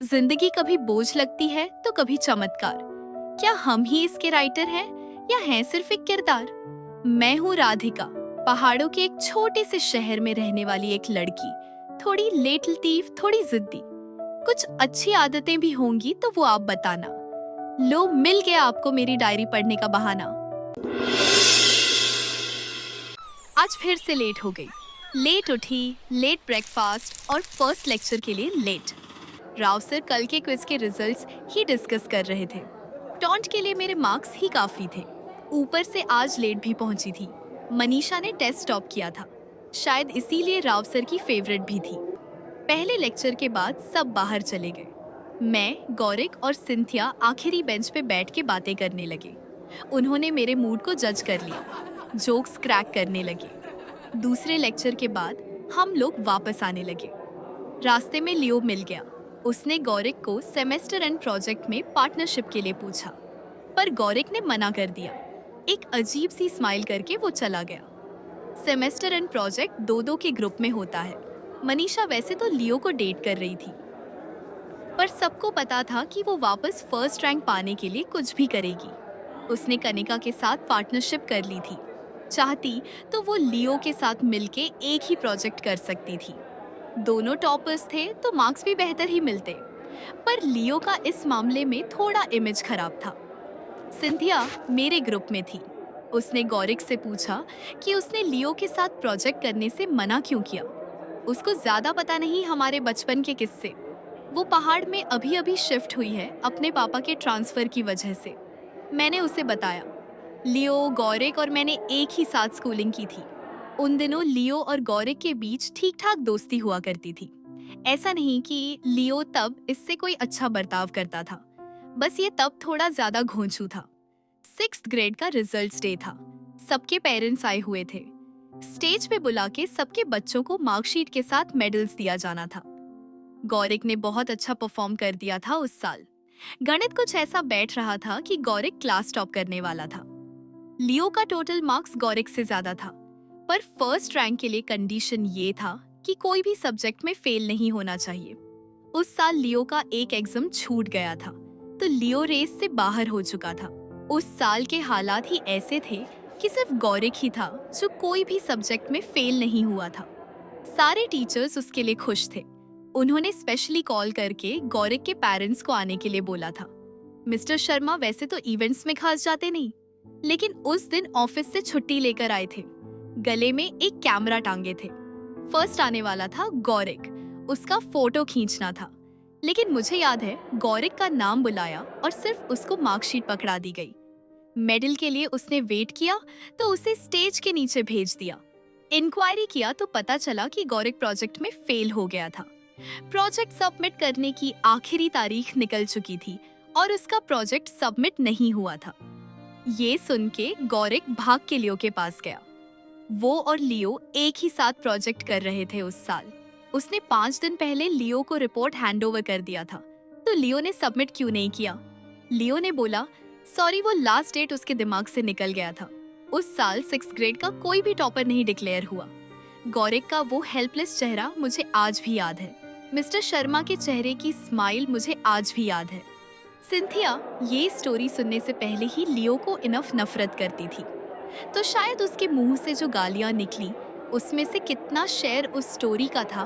जिंदगी कभी बोझ लगती है तो कभी चमत्कार। क्या हम ही इसके राइटर हैं या हैं सिर्फ एक किरदार? मैं हूँ राधिका, पहाड़ों के एक छोटे से शहर में रहने वाली एक लड़की। थोड़ी लेट लतीफ, थोड़ी जिद्दी। कुछ अच्छी आदतें भी होंगी तो वो आप बताना। लो, मिल गया आपको मेरी डायरी पढ़ने का बहाना। आज फिर से लेट हो गई। लेट उठी, लेट ब्रेकफास्ट और फर्स्ट लेक्चर के लिए लेट। राव सर कल के क्विज के रिजल्ट्स ही डिस्कस कर रहे थे। टॉन्ट के लिए मेरे मार्क्स ही काफी थे। ऊपर से आज लेट भी पहुंची थी। मनीषा ने टेस्ट टॉप किया था, शायद इसीलिए राव सर की फेवरेट भी थी। पहले लेक्चर के बाद सब बाहर चले गए। मैं, गौरिक और सिंथिया आखिरी बेंच पे बैठ के बातें करने लगे। उन्होंने मेरे मूड को जज कर लिया, जोक्स क्रैक करने लगे। दूसरे लेक्चर के बाद हम लोग वापस आने लगे। रास्ते में लियो मिल गया। उसने गौरिक को सेमेस्टर एंड प्रोजेक्ट में पार्टनरशिप के लिए पूछा, पर गौरिक ने मना कर दिया। एक अजीब सी स्माइल करके वो चला गया। सेमेस्टर एंड प्रोजेक्ट दो दो के ग्रुप में होता है। मनीषा वैसे तो लियो को डेट कर रही थी, पर सबको पता था कि वो वापस फर्स्ट रैंक पाने के लिए कुछ भी करेगी। उसने कनिका के साथ पार्टनरशिप कर ली थी। चाहती तो वो लियो के साथ मिलके एक ही प्रोजेक्ट कर सकती थी। दोनों टॉपर्स थे तो मार्क्स भी बेहतर ही मिलते, पर लियो का इस मामले में थोड़ा इमेज खराब था। सिंथिया मेरे ग्रुप में थी। उसने गौरिक से पूछा कि उसने लियो के साथ प्रोजेक्ट करने से मना क्यों किया। उसको ज्यादा पता नहीं हमारे बचपन के किस्से। वो पहाड़ में अभी अभी शिफ्ट हुई है अपने पापा के ट्रांसफर की वजह से। मैंने उसे बताया, लियो, गौरिक और मैंने एक ही साथ स्कूलिंग की थी। उन दिनों लियो और गौरिक के बीच ठीक ठाक दोस्ती हुआ करती थी। ऐसा नहीं कि लियो तब इससे कोई अच्छा बर्ताव करता था, बस ये तब थोड़ा ज्यादा घोंचू था। 6th ग्रेड का रिजल्ट्स डे था। सबके पेरेंट्स आए हुए थे। स्टेज पे बुला के सबके बच्चों को मार्कशीट के साथ मेडल्स दिया जाना था। गौरिक ने बहुत अच्छा परफॉर्म कर दिया था उस साल। गणित कुछ ऐसा बैठ रहा था कि गौरिक क्लास टॉप करने वाला था। लियो का टोटल मार्क्स गौरिक से ज्यादा था, पर फर्स्ट रैंक के लिए कंडीशन ये था कि कोई भी सब्जेक्ट में फेल नहीं होना चाहिए। उस साल लियो का एक एग्जाम छूट गया था, तो लियो रेस से बाहर हो चुका था। उस साल के हालात ही ऐसे थे कि सिर्फ गौरिक ही था जो कोई भी सब्जेक्ट में फेल नहीं हुआ था। सारे टीचर्स उसके लिए खुश थे। उन्होंने स्पेशली कॉल करके गौरिक के पेरेंट्स को आने के लिए बोला था। मिस्टर शर्मा वैसे तो इवेंट्स में खास जाते नहीं, लेकिन उस दिन ऑफिस से छुट्टी लेकर आए थे। गले में एक कैमरा टांगे थे। फर्स्ट आने वाला था गौरिक, उसका फोटो खींचना था। लेकिन मुझे याद है गौरिक का नाम बुलाया और सिर्फ उसको मार्कशीट पकड़ा दी गई। मेडल के लिए उसने वेट किया तो उसे स्टेज के नीचे भेज दिया। इंक्वायरी किया तो पता चला कि गौरिक प्रोजेक्ट में फेल हो गया था। प्रोजेक्ट सबमिट करने की आखिरी तारीख निकल चुकी थी और उसका प्रोजेक्ट सबमिट नहीं हुआ था। ये सुन के गौरिक भाग के लियो के पास गया। वो और लियो एक ही साथ प्रोजेक्ट कर रहे थे उस साल। उसने 5 दिन पहले लियो को रिपोर्ट हैंडओवर कर दिया था, तो लियो ने सबमिट क्यों नहीं किया? लियो ने बोला, सॉरी, वो लास्ट डेट उसके दिमाग से निकल गया था। उस साल 6th ग्रेड का कोई भी टॉपर नहीं डिक्लेयर हुआ। गौरिक का वो हेल्पलेस चेहरा मुझे आज भी याद है। मिस्टर शर्मा के चेहरे की स्माइल मुझे आज भी याद है। सिंथिया ये स्टोरी सुनने से पहले ही लियो को इनफ नफरत करती थी, तो शायद उसके मुंह से जो गालियां निकली उसमें से कितना शेयर उस स्टोरी का था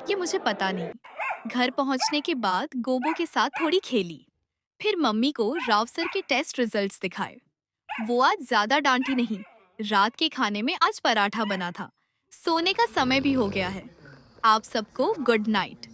ये मुझे पता नहीं। घर पहुंचने के बाद गोबो के साथ थोड़ी खेली, फिर मम्मी को राव सर के टेस्ट रिजल्ट्स दिखाए। वो आज ज्यादा डांटी नहीं। रात के खाने में आज पराठा बना था। सोने का समय भी हो गया है। आप सबको गुड नाइट।